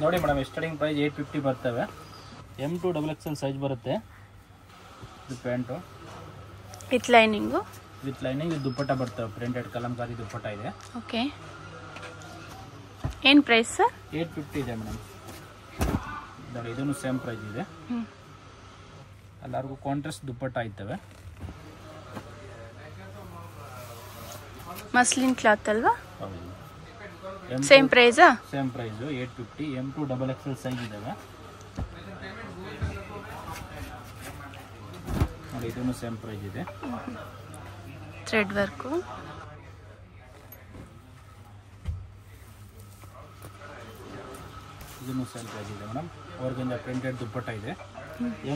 ನೋಡಿ madam, starting price 850 ಬರ್ತವೆ. M2 XXL size ಬರುತ್ತೆ. ಇದು pant with lining. With lining dupatta ಬರ್ತವೆ. ಪ್ರಿಂಟೆಡ್ ಕಲಂಕಾರಿ ದುಪ್ಪಟ್ಟ ಇದೆ. ಓಕೆ, ಏನು ಪ್ರೈಸ್ ಸರ್? 850 ಇದೆ ಮೇಡಮ್. ನೋಡಿ ಇದನ್ನು ಸೇಮ್ ಪ್ರೈಸ್ ಇದೆ. ಎಲ್ಲರಿಗೂ ಕಾಂಟ್ರಾಸ್ಟ್ ದುಪ್ಪಟ್ಟ ಇರ್ತವೆ. ಮಸ್ಲಿನ್ ಕ್ಲಾತ್ ಅಲ್ವಾ? ಹೌದು. ಸೇಮ್ ಪ್ರೈಸಾ? Same price 850. M2 XXL size ಇದಾವೆ. ನೋಡಿ ಇದನ್ನು ಸೇಮ್ ಪ್ರೈಸ್ ಇದೆ. Thread work. ಇದನ್ನು ಸೇಮ್ ಪ್ರೈಸ್ ಇದೆ ಮೇಡಮ್. ಅವ್ರಿಗಿಂತ ಪ್ರಿಂಟೆಡ್ ದುಪ್ಪಟ್ಟ ಇದೆ.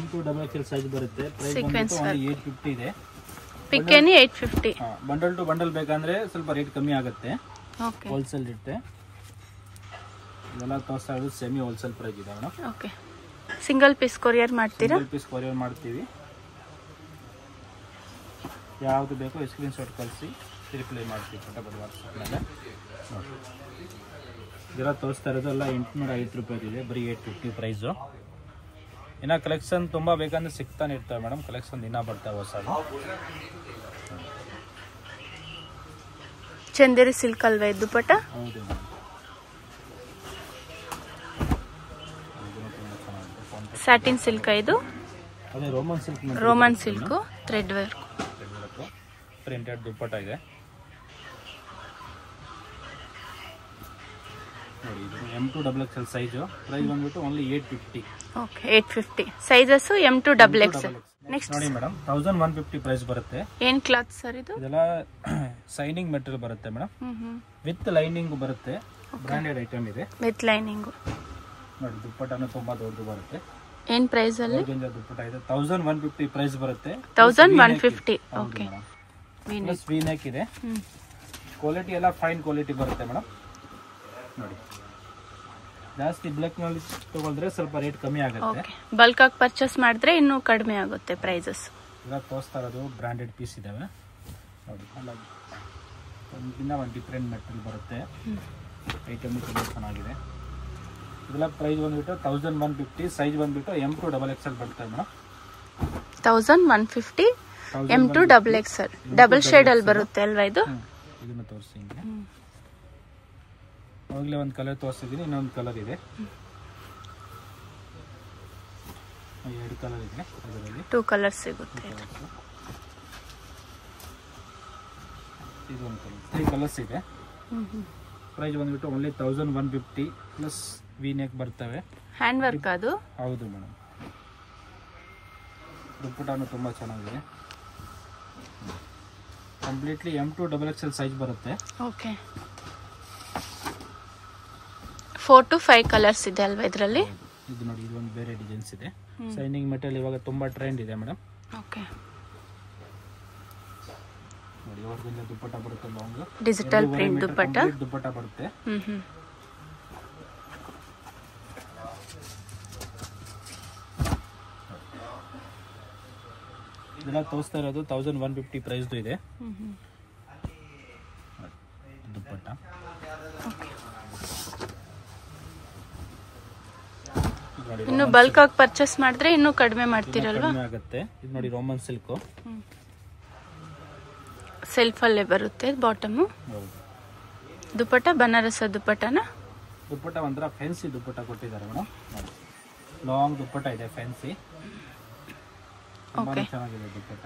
M2 XXL ಸೈಜ್ ಬರುತ್ತೆ. ಪ್ರೈಸ್ ಬಂದು 850 ಇದೆ. ಪಿಕ್ಕೇನಿ 850. ಬಂಡಲ್ ಟು ಬಂಡಲ್ ಬೇಕಂದ್ರೆ ಸ್ವಲ್ಪ ರೇಟ್ ಕಮ್ಮಿ ಆಗುತ್ತೆ. ಓಕೆ, ಹೋಲ್ಸೇಲ್ ಇರುತ್ತೆ. ಇದೆಲ್ಲ ತೋರಿಸ್ತಾ ಇರೋದು ಸೆಮಿ ಹೋಲ್ಸೇಲ್ ಪ್ರೈಸ್ ಇದೆ madam. Okay, single piece courier ಮಾಡ್ತೀರಾ? ಸಿಂಗಲ್ ಪೀಸ್ ಕೊರಿಯರ್ ಮಾಡ್ತೀವಿ. ಯಾವುದು ಬೇಕೋ ಸ್ಕ್ರೀನ್ ಶಾಟ್ ಕಳಿಸಿ ರಿಪ್ಲೈ ಮಾಡ್ತೀವಿ ಫಟಾಫಟ್ ವಾಟ್ಸಪ್ ಮೇಲೆ. ನೋಡಿ ಇದೆಲ್ಲ ತೋರಿಸ್ತಾ ಇರೋದೆಲ್ಲ 850 ರೂಪಾಯಿ ಇದೆ. ಬರೀ 850 ಪ್ರೈಸು. ಇನ್ನು ಕಲೆಕ್ಷನ್ ತುಂಬ ಬೇಕಂದ್ರೆ ಸಿಗ್ತಾನೆ ಇರ್ತವೆ ಮೇಡಮ್. ಕಲೆಕ್ಷನ್ ದಿನ ಬರ್ತಾವೆ ಹೊಸದು. ಚಂದೇರಿ ಸಿಲ್ಕ್ ಅಲ್ವಾ ಇದು ದುಪ್ಪಟ್ಟ? ಹೌದು ಮೇಡಮ್. ಸ್ಯಾಟಿನ್ ಸಿಲ್ಕ್ ಇದು? ಅದೇ Roman silk. Roman silk, thread work, printed dupatta ಇದೆ. ನೋಡಿ ಇದು M2 XXL ಸೈಜು. ಪ್ರೈಸ್ ಬಂದ್ಬಿಟ್ಟು only 850. Okay, 850 sizes M2 XXL. Next ನೋಡಿ ಮೇಡಮ್, 1150 ಪ್ರೈಸ್ ಬರುತ್ತೆ. ಏನ್ ಕ್ಲಾತ್ ಸರ್ ಇದು? ಇದೆಲ್ಲ ಸೈನಿಂಗ್ ಮೆಟೀರಿಯಲ್ ಬರುತ್ತೆ ಮೇಡಮ್. ವಿತ್ ಲೈನಿಂಗ್ ಬರುತ್ತೆ. ಬ್ರಾಂಡೆಡ್ ಐಟಮ್ ಇದೆ. With lining. ನೋಡಿ ದುಪ್ಪಟ್ಟನು ತುಂಬಾ ದೊಡ್ಡದು ಬರುತ್ತೆ. ಏನ್ ಪ್ರೈಸ್ ಅಲ್ಲಿ? ದುಪ್ಪಟ್ಟ ಇದೆ. 1150 ಪ್ರೈಸ್ ಬರುತ್ತೆ. 1150. ಓಕೆ, ಪ್ಲಸ್ ವಿ ನೆಕ್ ಇದೆ. ಕ್ವಾಲಿಟಿ ಎಲ್ಲ ಫೈನ್ ಕ್ವಾಲಿಟಿ ಬರುತ್ತೆ ಮೇಡಮ್. ನೋಡಿ ಜಾಸ್ತಿ ಬ್ಲಾಕ್ ನಲ್ಲಿ ತಗೊಂಡ್ರೆ ಸ್ವಲ್ಪ ರೇಟ್ ಕಮ್ಮಿ ಆಗುತ್ತೆ. ಬಲ್ಕ್ ಆಗಿ ಪರ್ಚೇಸ್ ಮಾಡಿದ್ರೆ ಇನ್ನೂ ಕಡಿಮೆ ಆಗುತ್ತೆ ಪ್ರೈಸಸ್. ಎಲ್ಲ ತೋರಿಸ್ತಾ ಇರೋದು ಬ್ರಾಂಡೆಡ್ ಪೀಸ್ ಇದಾವೆ. ನೋಡಿ ಅಲ್ಲ, ಒಂದು ಡಿಫ್ರೆಂಟ್ ಮೆಟೀರಿಯಲ್ ಬರುತ್ತೆ. ಐಟಮ್ ತುಂಬ ಚೆನ್ನಾಗಿದೆ. ಇದೆಲ್ಲ ಪ್ರೈಸ್ ಬಂದ್ಬಿಟ್ಟು 1150. ಸೈಜ್ ಬಂದ್ಬಿಟ್ಟು M2 XXL ಬರುತ್ತೆ madam. 1150 M2 XXL. Double shade ಅಲ್ಲಿ ಬರುತ್ತೆ ಅಲ್ವಾ ಇದು? ಇದನ್ನ ತೋರಿಸಿ. ಅವಾಗಲೇ ಒಂದು ಕಲರ್ ತೋರಿಸಿದ್ದೀನಿ, ಇನ್ನೊಂದು ಕಲರ್ ಇದೆ. 2 ಕಲರ್ ಇದೆ. ಅದರಲ್ಲಿ 2 ಕಲರ್ಸ್ ಸಿಗುತ್ತೆ. ಇದು ಒಂದು ಕಲರ್, 3 ಕಲರ್ಸ್ ಇದೆ. ಪ್ರೈಸ್ ಬಂದ್ಬಿಟ್ಟು ಓನ್ಲಿ 1150 ಪ್ಲಸ್ ವಿ ನೆಕ್ ಬರ್ತವೆ. ಹ್ಯಾಂಡ್ ವರ್ಕ್ ಅದು? ಹೌದು ಮೇಡಮ್. ದುಪ್ಪಟ್ಟನು ತುಂಬ ಚೆನ್ನಾಗಿದೆ. ಕಂಪ್ಲೀಟ್ಲಿ M2 XXL ಸೈಜ್ ಬರುತ್ತೆ. ಓಕೆ, 4 to 5 ಕಲರ್ಸ್ ಇದೆ ಅಲ್ವಾ ಇದರಲ್ಲಿ? ಇದು ನೋಡಿ, ಇದೊಂದು ಬೇರೆ ಡಿಸೈನ್ಸ್ ಇದೆ. ಸೈನಿಂಗ್ ಮೆಟೀರಿಯಲ್ ಇವಾಗ ತುಂಬಾ ಟ್ರೆಂಡ್ ಇದೆ ಮೇಡಮ್. ಓಕೆ, ನೋಡಿ ಅವ್ರದಿಂದ ದುಪ್ಪಟ್ಟ ಬರುತ್ತೆ. ಲಾಂಗ್ ಡಿಜಿಟಲ್ ಪ್ರಿಂಟ್ ದುಪ್ಪಟ್ಟ ಬರುತ್ತೆ. ಇದೆಲ್ಲ ತೋರಿಸ್ತಾ ಇರೋದು 1150 ಪ್ರೈಸ್ ಇದೆ. ದುಪ್ಪಟ್ಟ ಇನ್ನು ಬಲ್ಕ್ ಆಗಿ ಪರ್ಚೇಸ್ ಮಾಡಿದ್ರೆ ಇನ್ನೂ ಕಡಿಮೆ ಮಾಡ್ತೀರಲ್ವಾ? ಆಗುತ್ತೆ. ಇದು ನೋಡಿ ರೋಮನ್ ಸಿಲ್ಕ್ ಸೆಲ್ಫ್ ಅಲ್ಲೇ ಬರುತ್ತೆ ಬಾಟಮ್. ದುಪ್ಪಟ್ಟ ಬನಾರಸ ದುಪ್ಪಟ್ಟನ? ದುಪ್ಪಟ್ಟ ಒಂಥರ ಫ್ಯಾನ್ಸಿ ದುಪ್ಪಟ್ಟ ಕೊಟ್ಟಿದ್ದಾರೆ ಮೇಡಮ್. ಲಾಂಗ್ ದುಪ್ಪಟ್ಟ ಇದೆ, ಫ್ಯಾನ್ಸಿ. ತುಂಬಾ ಚೆನ್ನಾಗಿದೆ ದುಪ್ಪಟ್ಟ.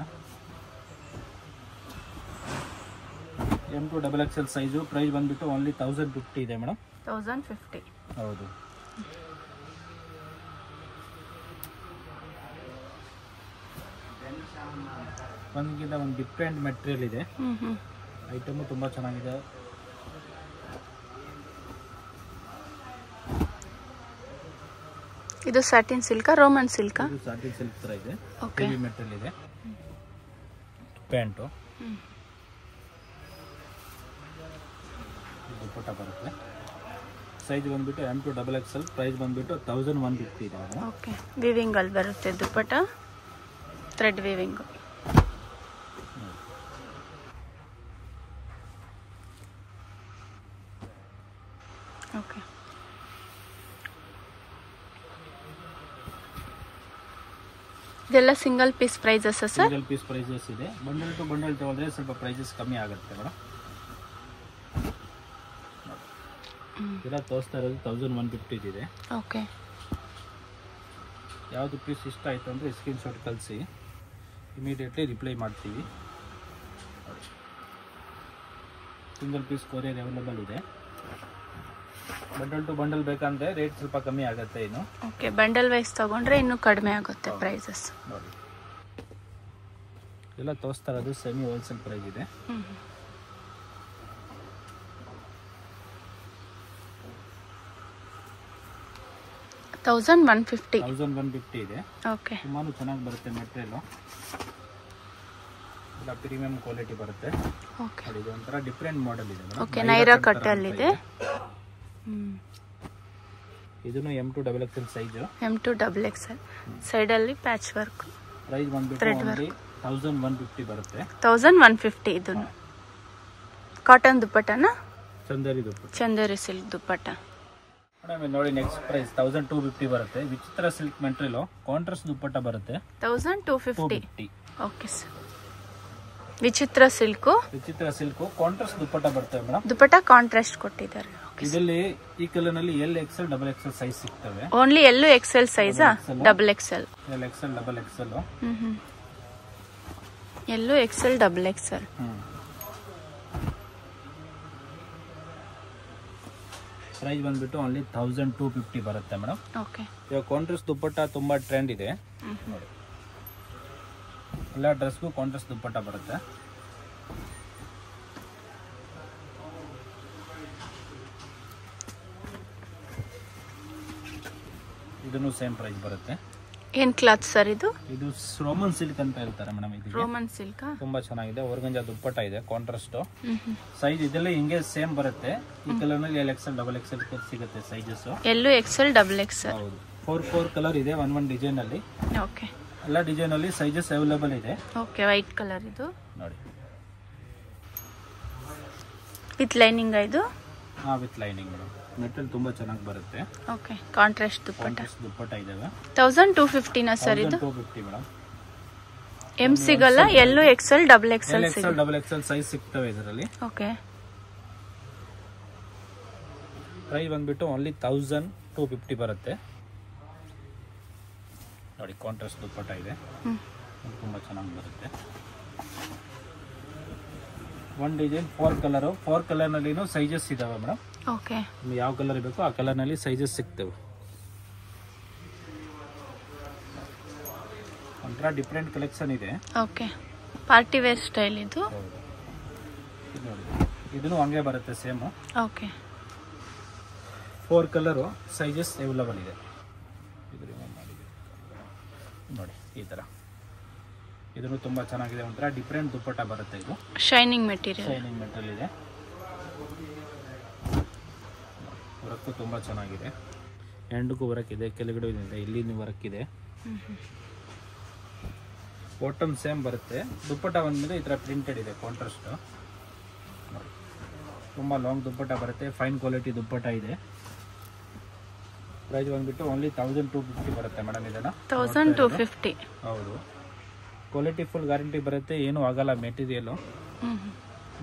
M2 XXL size. ಪ್ರೈಸ್ ಬಂದ್ಬಿಟ್ಟು ಓನ್ಲಿ 1050 ಇದೆ ಮೇಡಮ್. 1050. ಹೌದು. ಒಂದಕ್ಕಿಂತ ಒಂದು ಡಿಫ್ರೆಂಟ್ ಮೆಟೀರಿಯಲ್ ಇದೆ. ಐಟಮು ತುಂಬಾ ಚೆನ್ನಾಗಿದೆ. ಇದು satin silk, Roman silk? Satin silk ತರ ಇದೆ. ಓಕೆ, ಹೆವಿ ಮೆಟೀರಿಯಲ್ ಇದೆ. ಪ್ಯಾಂಟು ದುಪ್ಪಟ್ಟ ಬರುತ್ತೆ. ಸೈಜ್ ಬಂದ್ಬಿಟ್ಟು M2 XXL. ಪ್ರೈಸ್ ಬಂದ್ಬಿಟ್ಟು 1150 ಇದೆ. ಓಕೆ, ವಿವಿಂಗ್ ಅಲ್ಲಿ ಬರುತ್ತೆ ದುಪ್ಪಟ್ಟ, ಥ್ರೆಡ್ ವಿವಿಂಗ್. ಓಕೆ, ಇದೆಲ್ಲ single piece prices sir? Single piece prices ಇದೆ. ಬಂಡಲ್ ಟು ಬಂಡಲ್ ತಗೊಂಡ್ರೆ ಸ್ವಲ್ಪ ಪ್ರೈಸಸ್ ಕಮ್ಮಿ ಆಗುತ್ತೆ ಮೇಡಮ್. ಇದೆಲ್ಲ ತೋರಿಸ್ತಾ ಇರೋದು 1150 ಇದೆ. ಓಕೆ. ಯಾವುದು ಪೀಸ್ ಇಷ್ಟ ಆಯಿತು ಅಂದರೆ ಸ್ಕ್ರೀನ್ಶಾಟ್ ಕಳಿಸಿ, ಇಮಿಡಿಯೇಟ್ಲಿ ರಿಪ್ಲೈ ಮಾಡ್ತೀವಿ. ಸಿಂಗಲ್ ಪೀಸ್ ಕೊರಿಯರ್ ಅವೈಲೇಬಲ್ ಇದೆ. ಬಂಡಲ್ ಟು ಬಂಡಲ್ ಬೇಕಂದ್ರೆ ರೇಟ್ ಸ್ವಲ್ಪ ಕಮ್ಮಿ ಆಗುತ್ತೆ ಇನ್ನು. ಓಕೆ, ಬಂಡಲ್ ವೈಸ್ ತಗೊಂಡ್ರೆ ಇನ್ನೂ ಕಡಿಮೆ ಆಗುತ್ತೆ ಪ್ರೈಸಸ್. ನೋಡಿ ಎಲ್ಲ ತೋರಿಸ್ತಾ ಇರೋದು ಸೆಮಿ ಹೋಲ್ಸೇಲ್ ಪ್ರೈಸ್ ಇದೆ. $1150 ಇದೆ. ಓಕೆ, ತುಂಬಾನು ಚೆನ್ನಾಗಿ ಬರುತ್ತೆ ಮೆಟೀರಿಯಲ್. ಎಲ್ಲ ಪ್ರೀಮಿಯಂ ಕ್ವಾಲಿಟಿ ಬರುತ್ತೆ. ಓಕೆ, ಇದು ಒಂಥರ ಡಿಫರೆಂಟ್ ಮಾಡೆಲ್ ಇದೆ ಮೇಡಮ್. ಓಕೆ, ನೈರಾ ಕಟ್ ಅಲ್ಲಿ ಇದೆ. ಇದನ್ನು M2XXL ಸೈಜ್. M2XXL ಸೈಡ್ ಅಲ್ಲಿ ಪ್ಯಾಚ್ ವರ್ಕ್. ಪ್ರೈಸ್ ಬಂದ್ಬಿಟ್ಟು ಓನ್ಲಿ 1150 ಬರುತ್ತೆ. 1150. ಇದು ಕಾಟನ್ ದುಪ್ಪಟ್ಟನ? ಚಂದೇರಿ ದುಪ್ಪಟ್ಟ, ಚಂದೇರಿ ಸಿಲ್ಕ್ ದುಪ್ಪಟ್ಟ. ಮೇಡಮ್ ನೋಡಿ ನೆಕ್ಸ್ಟ್ ಪ್ರೈಸ್ 1250 ಬರುತ್ತೆ. ವಿಚಿತ್ರ ಸಿಲ್ಕ್ ಮೆಟೀರಿಯಲ್, ಕಾಂಟ್ರಾಸ್ಟ್ ದುಪ್ಪಟ್ಟ ಬರುತ್ತೆ. 1250. Okay sir. ವಿಚಿತ್ರ ಸಿಲ್ಕು, ವಿಚಿತ್ರ ಸಿಲ್ಕ್ ಕಾಂಟ್ರಾಸ್ಟ್ ದುಪ್ಪಟ್ಟ ಬರುತ್ತೆ ಮೇಡಮ್. ದುಪ್ಪಟ್ಟ ಕಾಂಟ್ರಾಸ್ಟ್ ಕೊಟ್ಟಿದ್ದಾರೆ. ಇದರಲ್ಲಿ ಈ ಕಲರ್ ನಲ್ಲಿ LXL XXL ಸೈಜ್ ಸಿಗ್ತವೆ. ಓನ್ಲಿ LXL ಸೈಜಾ? XXL. LXL XXL. LXL XXL. Price ಬಂದ್ಬಿಟ್ಟು ಓನ್ಲಿ 1250 ಬರುತ್ತೆ ಮೇಡಮ್. ಓಕೆ. ಇವಾಗ ಕಾಂಟ್ರಾಸ್ಟ್ ದುಪ್ಪಟ್ಟ ತುಂಬಾ ಟ್ರೆಂಡ್ ಇದೆ. ಎಲ್ಲ ಡ್ರೆಸ್ಗೂ ಕಾಂಟ್ರಾಸ್ಟ್ ದುಪ್ಪಟ್ಟ ಬರುತ್ತೆ. ಇದನ್ನು ಸೇಮ್ ಪ್ರೈಸ್ ಬರುತ್ತೆ. ಏನ್ ಕ್ಲಾತ್ ಸರ್ ಇದು? ಇದು ರೋಮನ್ ಸಿಲ್ಕ್ ಅಂತ ಹೇಳ್ತಾರೆ ಮೇಡಮ್. ಇದು ರೋಮನ್ ಸಿಲ್ಕ್ ತುಂಬಾ ಚೆನ್ನಾಗಿದೆ. ಓರ್ಗಂಜಾ ದುಪ್ಪಟ್ಟ ಇದೆ ಕಾಂಟ್ರಾಸ್ಟ್. ಸೈಜ್ ಇದೆಲ್ಲ ಹಿಂಗೆ ಸೇಮ್ ಬರುತ್ತೆ. ಈ ಕಲರ್ ನಲ್ಲಿ LXL XXL ಸಿಗುತ್ತೆ ಸೈಜಸ್. LXL XXL. ಹೌದು. 4 ಕಲರ್ ಇದೆ ಒಂದ್ ಡಿಸೈನ್ ಅಲ್ಲಿ. ಓಕೆ. ಎಲ್ಲ ಡಿಸೈನ್ ಅಲ್ಲಿ ಸೈಜಸ್ ಅವೈಲೇಬಲ್ ಇದೆ. ಓಕೆ, ವೈಟ್ ಕಲರ್ ಇದು ನೋಡಿ. ವಿತ್ ಲೈನಿಂಗ್ ಇದು? ಹಾ, ವಿತ್ ಲೈನಿಂಗ್ ಮೇಡಮ್. ಮೆಟೀರಿಯಲ್ ತುಂಬಾ ಚೆನ್ನಾಗಿ ಬರುತ್ತೆ. ಓಕೆ, ಕಾಂಟ್ರಾಸ್ಟ್ ದುಪ್ಪಟ್ಟ. ದುಪ್ಪಟ್ಟ ಇದಾವೆ. 1250 ನಾ ಸರ್ ಇದು? 1250 ಮೇಡಮ್. M ಸಿಗಲ್ಲ, LXL XXL XXL ಸೈಜ್ ಸಿಗ್ತವೆ ಇದರಲ್ಲಿ. ಓಕೆ. ಪ್ರೈಸ್ ಬಂದ್ಬಿಟ್ಟು ಓನ್ಲಿ 1250 ಬರುತ್ತೆ. ನೋಡಿ ಕಾಂಟ್ರಾಸ್ಟ್ ದುಪ್ಪಟ್ಟ ಇದೆ. ತುಂಬಾ ಚೆನ್ನಾಗಿ ಬರುತ್ತೆ. ಒನ್ ಡಿಸೈನ್ 4 ಕಲರ್ ನಲ್ಲಿ ಸೈಜಸ್ ಇದಾವೆ ಮೇಡಮ್. ಓಕೆ. ನಿಮ್ಗೆ ಯಾವ ಕಲರ್ ಬೇಕು ಆ ಕಲರ್ ನಲ್ಲಿ ಸೈಜಸ್ ಸಿಗ್ತವೆ. ಒಂಥರ ಡಿಫರೆಂಟ್ ಕಲೆಕ್ಷನ್ ಇದೆ. ಓಕೆ, ಪಾರ್ಟಿ ವೇರ್ ಸ್ಟೈಲ್ ಇದು. ಇದು ನೋಡಿ, ಇದನ್ನು ಹಂಗೆ ಬರುತ್ತೆ same. Okay. 4 colour sizes available ಇದೆ. ನೋಡಿ ಈ ತರ. ಇದನ್ನು ತುಂಬಾ ಚೆನ್ನಾಗಿದೆ. ಒಂಥರ ಡಿಫರೆಂಟ್ ದುಪ್ಪಟ್ಟ ಬರುತ್ತೆ. ಇದು ಶೈನಿಂಗ್ ಮೆಟೀರಿಯಲ್ ಇದೆ. ವರ್ಕ್ ತುಂಬಾ ಚೆನ್ನಾಗಿದೆ. ಹ್ಯಾಂಡ್ಗೂ ವರ್ಕ್ ಇದೆ, ಕೆಳಗಡೆ ಇದೆ, ಇಲ್ಲಿ ವರ್ಕ್ ಇದೆ. ಬಾಟಮ್ ಸೇಮ್ ಬರುತ್ತೆ. ದುಪ್ಪಟ್ಟ ಬಂದ್ಮೇಲೆ ಈ ತರ ಪ್ರಿಂಟೆಡ್ ಇದೆ ಕಾಂಟ್ರಾಸ್ಟ್. ತುಂಬಾ ಲಾಂಗ್ ದುಪ್ಪಟ್ಟ ಬರುತ್ತೆ. ಫೈನ್ ಕ್ವಾಲಿಟಿ ದುಪ್ಪಟ್ಟ ಇದೆ. ಪ್ರೈಸ್ ಬಂದ್ಬಿಟ್ಟು ಓನ್ಲಿ 1250 ಬರುತ್ತೆ ಮೇಡಮ್. ಇದನ್ನ 1250. ಹೌದು. ಕ್ವಾಲಿಟಿ ಫುಲ್ ಗ್ಯಾರಂಟಿ ಬರುತ್ತೆ, ಏನೂ ಆಗಲ್ಲ ಮೆಟೀರಿಯಲ್.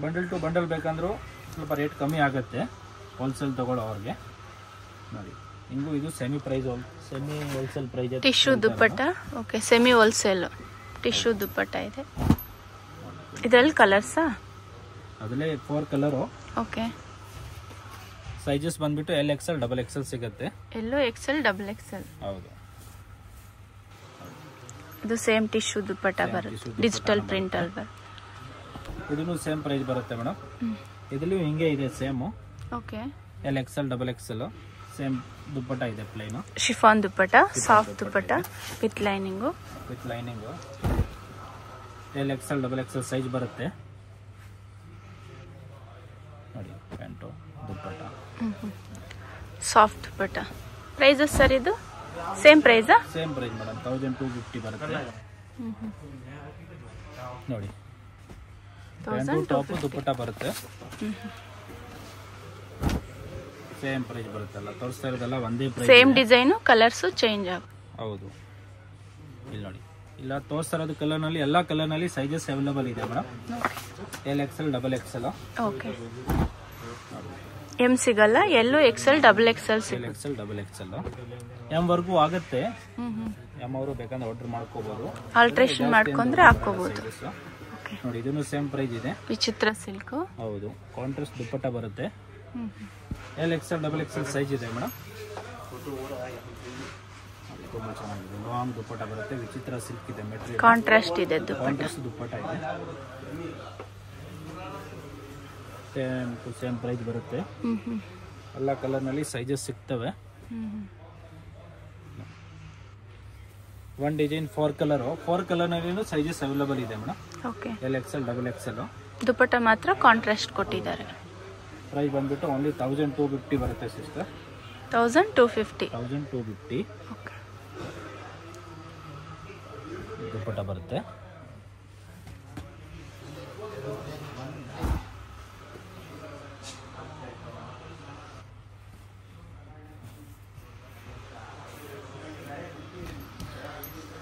ಬಂಡಲ್ ಟು ಬಂಡಲ್ ಬೇಕಂದ್ರೂ ಸ್ವಲ್ಪ ರೇಟ್ ಕಮ್ಮಿ ಆಗುತ್ತೆ ಹೋಲ್ಸೇಲ್ ತಗೊಳ್ಳೋ ಅವ್ರಿಗೆ. ನೋಡಿ ಹಿಂಗೂ ಇದು ಸೆಮಿ ಹೋಲ್ಸೇಲ್ ಪ್ರೈಸ್. ಟಿಶ್ಯೂ ದುಪ್ಪಟ್ಟ. ಓಕೆ, ಸೆಮಿ ಹೋಲ್ಸೇಲ್ ಟಿಶ್ಯೂ ದುಪ್ಪಟ್ಟ ಇದೆ. ಇದರಲ್ಲಿ ಕಲರ್ಸಾ? ಅದರಲ್ಲೇ 4 ಕಲರು. ಓಕೆ. ಸೈಜಸ್ ಬಂದ್ಬಿಟ್ಟು LXL XXL ಸಿಗುತ್ತೆ. LXL XXL. ಹೌದು. ಇದು ಸೇಮ್ ಟಿಶ್ಯೂ ದುಪ್ಪಟ್ಟ ಬರುತ್ತೆ, ಡಿಜಿಟಲ್ ಪ್ರಿಂಟ್ ಅಲ್ವಾ? ಇದನ್ನು ಸೇಮ್ ಪ್ರೈಸ್ ಬರುತ್ತೆ ಮೇಡಮ್. ಇದರಲ್ಲೂ ಹಿಂಗೆ ಇದೆ same. Okay. LXL XXL same dupatta ಇದೆ. Plain chiffon dupatta, soft dupatta with lining. LXL XXL size ಬರುತ್ತೆ. ನೋಡಿ pant dupatta. Soft dupatta. Prices sir ಇದು ಸೇಮ್ ಪ್ರೈಸಾ? Same price madam. 1250 ಬರುತ್ತೆ. ನೋಡಿ ಟಾಪ್ ದುಪ್ಪಟ್ಟ ಬರುತ್ತೆ. ಸೇಮ್ ಪ್ರೈಸ್ ಬರುತ್ತಲ್ಲ. ತೋರಿಸ್ತಾ ಇರೋದಲ್ಲ ಒಂದೇ price. Same design, colours change ಆಗುತ್ತೆ. ಹೌದು. ಇಲ್ಲಿ ನೋಡಿ ಇಲ್ಲ ತೋರಿಸ್ತಾ ಇರೋದು ಕಲರ್ನಲ್ಲಿ ಎಲ್ಲ ಕಲರ್ನಲ್ಲಿ ಸೈಜಸ್ ಅವೈಲೇಬಲ್ ಇದೆ ಮೇಡಮ್. LXL XXL. ಓಕೆ. ಎಮ್ ಸಿಗಲ್ಲ, L XL double XL LXL XXL. M ವರ್ಗೂ ಆಗುತ್ತೆ. ಎಮ್ ಅವರು ಬೇಕಂದ್ರೆ ಆರ್ಡರ್ ಮಾಡ್ಕೋಬಹುದು, ಆಲ್ಟ್ರೇಷನ್ ಮಾಡ್ಕೊಂಡ್ರೆ ಹಾಕೋಬಹುದು. ನೋಡಿ ಇದನ್ನು ಸೇಮ್ ಪ್ರೈಸ್ ಇದೆ. ವಿಚಿತ್ರ ಸಿಲ್ಕ್. ಹೌದು, ಕಾಂಟ್ರಾಸ್ಟ್ ದುಪ್ಪಟ್ಟ ಬರುತ್ತೆ. LXL XXL ಸೈಜ್ ಇದೆ ಮೇಡಮ್. ತುಂಬಾ ಚೆನ್ನಾಗಿದೆ, ಲಾಂಗ್ ದುಪ್ಪಟ್ಟ ಬರುತ್ತೆ. ವಿಚಿತ್ರ ಸಿಲ್ಕ್ ಇದೆ, ಮೆಟೀರಿಯಲ್ ಕಾಂಟ್ರಾಸ್ಟ್ ಇದೆ, ಕಾಂಟ್ರಾಸ್ಟ್ ದುಪ್ಪಟ್ಟ ಇದೆ. ಸೇಮ್ ಪ್ರೈಸ್ ಬರುತ್ತೆ. ಎಲ್ಲ ಕಲರ್ ನಲ್ಲಿ ಸೈಜಸ್ ಸಿಗ್ತವೆ. ಒನ್ ಡಿಸೈನ್ 4 ಕಲರ್ ನಲ್ಲಿ ಸೈಜಸ್ ಅವೈಲೇಬಲ್ ಇದೆ ಮೇಡಮ್. ಓಕೆ. LXL XXL. ದುಪ್ಪಟ್ಟ ಮಾತ್ರ ಕಾಂಟ್ರಾಸ್ಟ್ ಕೊಟ್ಟಿದ್ದಾರೆ. ಪ್ರೈಸ್ ಬಂದ್ಬಿಟ್ಟು ಓನ್ಲಿ 1250 ಬರುತ್ತೆ ಸಿಸ್ಟರ್. 1250. ಓಕೆ. ದುಪ್ಪಟ್ಟ ಬರುತ್ತೆ.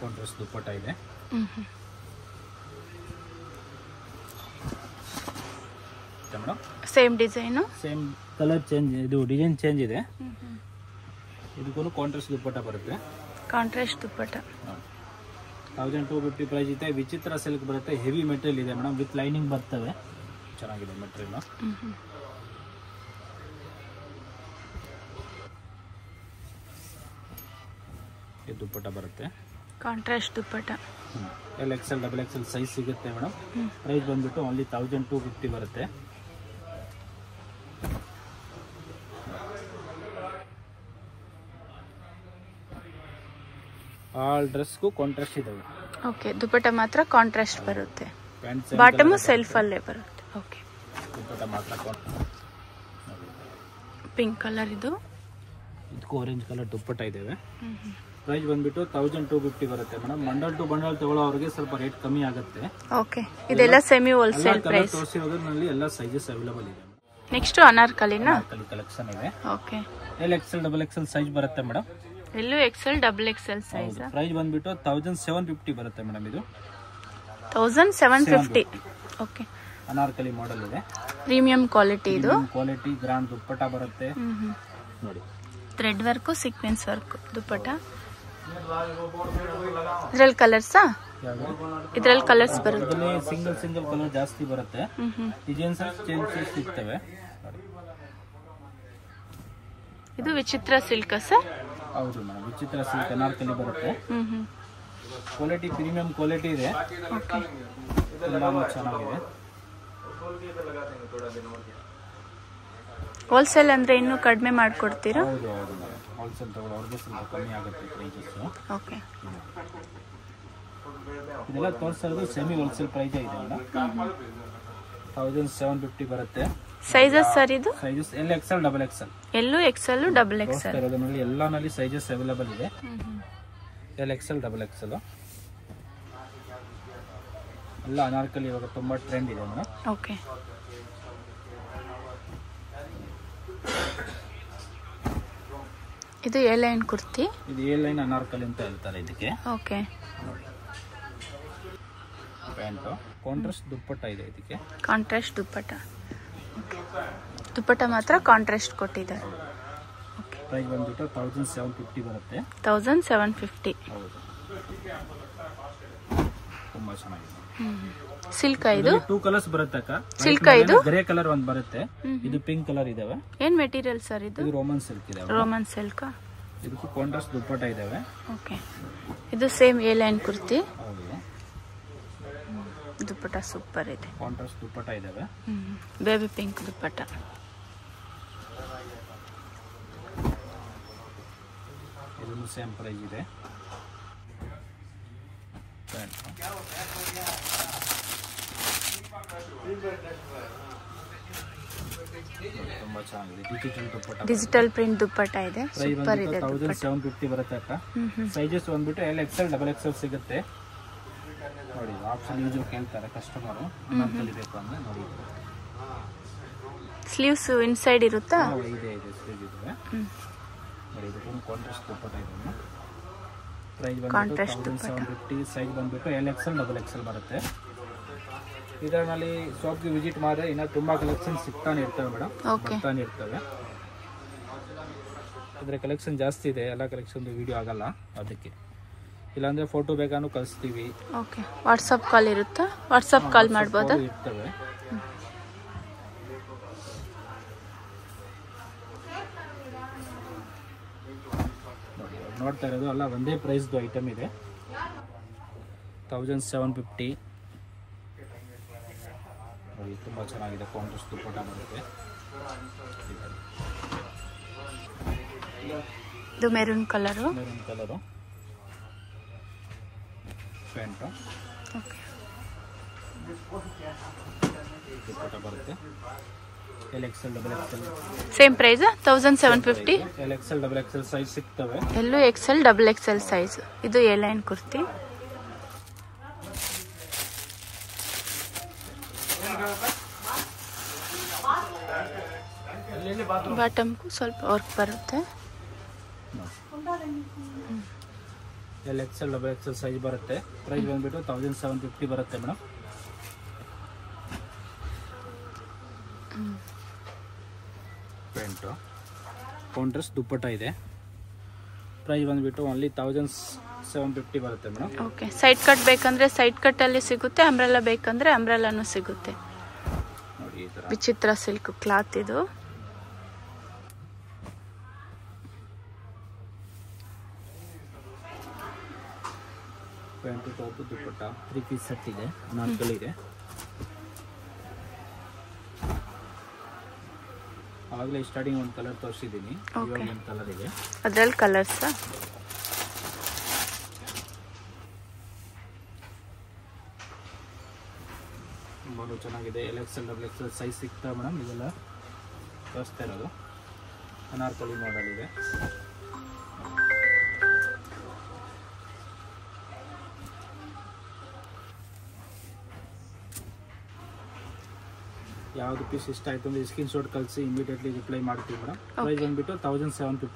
ಕಾಂಟ್ರಾಸ್ಟ್ ದುಪ್ಪಟ್ಟ ಇದೆ. Same design, same colour change, ಇದು ಡಿಸೈನ್ ಚೇಂಜ್ ಇದೆ. ಇದಕ್ಕೂ ಕಾಂಟ್ರಾಸ್ಟ್ ದುಪ್ಪಟ್ಟ ಬರುತ್ತೆ. ಕಾಂಟ್ರಾಸ್ಟ್ ದುಪ್ಪಟ್ಟ 1250 ಪ್ರೈಸ್ ಇದೆ. ವಿಚಿತ್ರ ಸಿಲ್ಕ್ ಬರುತ್ತೆ, ಹೆವಿ ಮೆಟೀರಿಯಲ್ ಇದೆ ಮೇಡಮ್, ವಿತ್ ಲೈನಿಂಗ್ ಬರ್ತವೆ. ಚೆನ್ನಾಗಿದೆ ಮೆಟೀರಿಯಲ್. ಇದು ದುಪ್ಪಟ್ಟ ಬರುತ್ತೆ, ಕಾಂಟ್ರಾಸ್ಟ್ ದುಪ್ಪಟ್ಟ. LXL XXL ಸೈಜ್ ಸಿಗುತ್ತೆ ಮೇಡಮ್. ಪ್ರೈಸ್ ಬಂದ್ಬಿಟ್ಟು ಓನ್ಲಿ 1250 ಬರುತ್ತೆ. ಆಲ್ ಡ್ರೆಸ್ಗೂ ಕಾಂಟ್ರಾಸ್ಟ್ ಇದಾವೆ. ಓಕೆ. ದುಪ್ಪಟ್ಟ ಮಾತ್ರ ಕಾಂಟ್ರಾಸ್ಟ್ ಬರುತ್ತೆ. ಬಾಟಮ್ ಸೆಲ್ಫ್ ಅಲ್ಲೇ ಬರುತ್ತೆ. ಓಕೆ. ದುಪ್ಪಟ್ಟ ಮಾತ್ರ ಪಿಂಕ್ ಕಲರ್, ಇದು ಇದಕ್ಕೂ ಆರೆಂಜ್ ಕಲರ್ ದುಪ್ಪಟ್ಟ ಇದಾವೆ. ಪ್ರೈಸ್ ಬಂದ್ಬಿಟ್ಟು 1250 ಬರುತ್ತೆ ಮೇಡಮ್. ಬಂಡಲ್ ಟು ಬಂಡಲ್ ತಗೊಳ್ಳೋರಿಗೆ ಸ್ವಲ್ಪ ರೇಟ್ ಕಮ್ಮಿ ಆಗುತ್ತೆ. ಓಕೆ. ಇದೆಲ್ಲ ಸೆಮಿ ಹೋಲ್ಸೇಲ್ ಪ್ರೈಸ್. ತೋರಿಸಿರೋದ್ರಲ್ಲಿ ಎಲ್ಲ ಸೈಜಸ್ ಅವೈಲೇಬಲ್ ಇದೆ. ನೆಕ್ಸ್ಟ್ ಅನಾರ್ಕಲಿನಾ? ಅನಾರ್ಕಲಿ ಕಲೆಕ್ಷನ್ ಇದೆ. ಓಕೆ. LXL XXL ಸೈಜ್ ಬರುತ್ತೆ madam. L XL double XL size. Price ಬಂದ್ಬಿಟ್ಟು 1750 ಬರುತ್ತೆ ಮೇಡಮ್. ಇದು 1750. ಓಕೆ. ಅನಾರ್ಕಲಿ ಮಾಡೆಲ್ ಇದೆ, ಪ್ರೀಮಿಯಂ ಕ್ವಾಲಿಟಿ. ಇದು ಕ್ವಾಲಿಟಿ ಗ್ರ್ಯಾಂಡ್ ದುಪ್ಪಟ್ಟ ಬರುತ್ತೆ. ನೋಡಿ thread work, sequence work dupatta. ಇದ್ರಲ್ಲಿ ಕಲರ್ಸಾ? ಇದ್ರಲ್ಲಿ ಕಲರ್ಸ್ ಬರುತ್ತೆ. ಸಿಂಗಲ್ ಕಲರ್ ಜಾಸ್ತಿ ಬರುತ್ತೆ. ಡಿಸೈನ್ಸ್ ಚೇಂಜ್ ಸಿಗ್ತವೆ. ಇದು ವಿಚಿತ್ರ ಸಿಲ್ಕ್ ಸರ್? ಹೌದು ಮೇಡಮ್, ವಿಚಿತ್ರ ಸಿಲ್ಕ್ ಅನಾರ್ಕಲಿ ಬರುತ್ತೆ. ಕ್ವಾಲಿಟಿ ಪ್ರೀಮಿಯಂ ಕ್ವಾಲಿಟಿ ಇದೆ. ತುಂಬಾ ಚೆನ್ನಾಗಿದೆ. ಹೋಲ್ಸೇಲ್ ಅಂದ್ರೆ ಇನ್ನೂ ಕಡಿಮೆ ಮಾಡ್ಕೊಡ್ತೀರಾ? ಹೌದು ಹೌದು ಮೇಡಮ್, ಹೋಲ್ಸೇಲ್ ತಗೊಳ್ಳೋರಿಗೆ ಸ್ವಲ್ಪ ಕಮ್ಮಿ ಆಗುತ್ತೆ ಪ್ರೈಸಸ್. ಓಕೆ. ಇದೆಲ್ಲ ತೋರಿಸೋದು ಸೆಮಿ ಹೋಲ್ಸೇಲ್ ಪ್ರೈಸ್ ಇದೆ ಮೇಡಮ್. 1750 ಬರುತ್ತೆ. ಸೈಜಸ್ ಸರ್ ಇದು? Sizes LXL XXL. L XL double XL. ಎಲ್ಲಾನಲ್ಲಿ ಸೈಜಸ್ ಅವೈಲೇಬಲ್ ಇದೆ. LXL XXL ಎಲ್ಲ ಅನಾರ್ಕಲಿ ಇವಾಗ ತುಂಬಾ ಟ್ರೆಂಡ್ ಇದೆ ಮೇಡಮ್. ಓಕೆ. ಇದು ಎ ಲೈನ್ ಕುರ್ತಿ. ಇದು ಎ ಲೈನ್ ಅನಾರ್ಕಲಿ ಅಂತ ಹೇಳ್ತಾರೆ ಇದಕ್ಕೆ. ಓಕೆ. ಪ್ಯಾಂಟ್ ಕಾಂಟ್ರಾಸ್ಟ್ ದುಪ್ಪಟ್ಟ ಇದೆ ಇದಕ್ಕೆ. ಕಾಂಟ್ರಾಸ್ಟ್ ದುಪ್ಪಟ್ಟ. ದುಪ್ಪಟ್ಟ ಮಾತ್ರ ಕಾಂಟ್ರಾಸ್ಟ್ ಕೊಟ್ಟಿದ್ದಾರೆ. ಓಕೆ. ಪ್ರೈಸ್ ಬಂದ್ಬಿಟ್ಟು 1750 ಬರುತ್ತೆ. 1750. ಹೌದು, ತುಂಬಾ ಚೆನ್ನಾಗಿದೆ. ಸಿಲ್ಕ್ ಇದು? 2 ಕಲರ್ಸ್ ಬರುತ್ತೆ ಅಕ್ಕ. ಸಿಲ್ಕ್ ಇದು? ಗ್ರೇ ಕಲರ್ ಒಂದು ಬರುತ್ತೆ, ಇದು ಪಿಂಕ್ ಕಲರ್ ಇದಾವೆ. ಏನ್ ಮೆಟೀರಿಯಲ್ ಸರ್ ಇದು? ಇದು ರೋಮನ್ ಸಿಲ್ಕ್ ಇದೆ. Roman silk. ಇದಕ್ಕೂ ಕಾಂಟ್ರಾಸ್ಟ್ ದುಪ್ಪಟ್ಟ ಇದಾವೆ. ಓಕೆ. ಇದು ಸೇಮ್ ಎ ಲೈನ್ ಕುರ್ತಿ. ಹೌದು, ದುಪ್ಪಟ್ಟ ಸೂಪರ್ ಇದೆ. ಕಾಂಟ್ರಾಸ್ಟ್ ದುಪ್ಪಟ್ಟ ಇದಾವೆ. ಬೇಬಿ ಪಿಂಕ್ ದುಪ್ಪಟ್ಟ. ಇದನ್ನು ಸೇಮ್ ಪ್ರೈಸ್ ಇದೆ. ತುಂಬಾ ಚೆನ್ನಾಗಿದೆ. ಡಿಜಿಟಲ್ ದುಪ್ಪಟ್ಟ, ಡಿಜಿಟಲ್ ಪ್ರಿಂಟ್ ದುಪ್ಪಟ್ಟ ಇದೆ. ಸೂಪರ್ ಇದೆ. 1750 ಬರುತ್ತೆ ಅಕ್ಕ. ಸೈಜಸ್ ಬಂದ್ಬಿಟ್ಟು LXL XXL ಸಿಗುತ್ತೆ. ನೋಡಿ ಆಪ್ಷನ್ ಯೂಸ್ ಕೇಳ್ತಾರೆ ಕಸ್ಟಮರ್, ಅನಾರ್ಕಲಿ ಬೇಕು ಅಂದ್ರೆ ನೋಡಿ. ಸ್ಲೀವ್ಸ್ ಇನ್ಸೈಡ್ ಇರುತ್ತಾ? ಇದೆ ಸ್ಲೀವ್ ಇದೆ. ನೋಡಿ ಇದಕ್ಕೆ ಕಾಂಟ್ರಾಸ್ಟ್ ದುಪ್ಪಟ್ಟ ಇದೆ. ಪ್ರೈಸ್ ಬಂದ್ಬಿಟ್ಟು 1750. ಸೈಜ್ ಬಂದ್ಬಿಟ್ಟು LXL XXL ಬರುತ್ತೆ. ಇದರಲ್ಲಿ ಶಾಪ್ಗೆ ವಿಸಿಟ್ ಮಾಡಿದ್ರೆ ಇನ್ನೂ ತುಂಬ ಕಲೆಕ್ಷನ್ ಸಿಗ್ತಾನೆ ಇರ್ತವೆ ಮೇಡಮ್, ಬರ್ತಾನೆ ಇರ್ತವೆ. ಅಂದರೆ ಕಲೆಕ್ಷನ್ ಜಾಸ್ತಿ ಇದೆ, ಎಲ್ಲ ಕಲೆಕ್ಷನ್ದು ವಿಡಿಯೋ ಆಗಲ್ಲ, ಅದಕ್ಕೆ. ಇಲ್ಲಾಂದರೆ ಫೋಟೋ ಬೇಕಾದ್ರೂ ಕಳಿಸ್ತೀವಿ. ಓಕೆ, ವಾಟ್ಸಪ್ ಕಾಲ್ ಇರುತ್ತಾ? ವಾಟ್ಸಪ್ ಕಾಲ್ ಮಾಡ್ಬೋದಾ? ಇರ್ತವೆ. ನೋಡ್ತಾ ಇರೋದು ಅಲ್ಲ, ಒಂದೇ ಪ್ರೈಸ್ದು ಐಟಮ್ ಇದೆ. 1750. ನೋಡಿ, ತುಂಬ ಚೆನ್ನಾಗಿದೆ. ಕಾಂಟ್ರಾಸ್ಟ್ ದುಪ್ಪಟ್ಟ ಬರುತ್ತೆ. ಇದು maroon colour pant. Okay, dupatta ಬರುತ್ತೆ. LXL XXL same price 1750. LXL XXL size ಸಿಗ್ತವೆ. ಎಲ್ಲೂ XL XXL ಸೈಜ್. ಇದು ಎ ಲೈನ್ ಕುರ್ತಿ. ಬಾಟಮ್ಗೂ ಸ್ವಲ್ಪ ವರ್ಕ್ ಬರುತ್ತೆ. LXL XXL ಸೈಜ್ ಬರುತ್ತೆ. ಪ್ರೈಸ್ ಬಂದ್ಬಿಟ್ಟು 1750 ಬರುತ್ತೆ ಮೇಡಮ್. ಪ್ಯಾಂಟು ಕಾಂಟ್ರಾಸ್ಟ್ ದುಪ್ಪಟ್ಟ ಇದೆ. ಪ್ರೈಸ್ ಬಂದ್ಬಿಟ್ಟು ಓನ್ಲಿ 1750 ಬರುತ್ತೆ ಮೇಡಮ್. ಓಕೆ, ಸೈಡ್ ಕಟ್ ಬೇಕಂದ್ರೆ ಸೈಡ್ ಕಟ್ ಅಲ್ಲಿ ಸಿಗುತ್ತೆ, ಅಂಬ್ರೆಲಾ ಬೇಕಂದ್ರೆ ಅಂಬ್ರೆಲಾನು ಸಿಗುತ್ತೆ. ನೋಡಿ, ಈ ಥರ ವಿಚಿತ್ರ ಸಿಲ್ಕ್ ಕ್ಲಾತ್ ಇದು. ಪ್ಯಾಂಟು ಟಾಪ್ ದುಪ್ಪಟ್ಟ 3 ಪೀಸ್ ಸೆಟ್ ಇದೆ. ನಾಲ್ಕಲ್ಲಿ ಇದೆ. ಆಗಲೇ ಸ್ಟಾರ್ಟಿಂಗ್ ಒಂದು ಕಲರ್ ತೋರಿಸಿದ್ದೀನಿ, ಇವಾಗ ಒಂದು ಕಲರ್ ಇದೆ. ಅದ್ರಲ್ಲಿ ಕಲರ್ಸ್ ತುಂಬ ಚೆನ್ನಾಗಿದೆ. LXL XXL ಸೈಜ್ ಸಿಗ್ತಾ ಮೇಡಮ್. ಇದೆಲ್ಲ ತೋರಿಸ್ತಾ ಇರೋದು ಅನಾರ್ಕಲಿ ಮಾಡೆಲ್ ಇದೆ. ಯಾವುದು ಪೀಸ್ ಇಷ್ಟ ಆಯಿತು ಅಂದರೆ ಸ್ಕ್ರೀನ್ ಶಾಟ್ ಕಳಿಸಿ, ಇಮಿಡಿಯೇಟ್ಲಿ ರಿಪ್ಲೈ ಮಾಡ್ತೀವಿ ಮೇಡಮ್. ಪ್ರೈಸ್ ಬಂದುಬಿಟ್ಟು 1750.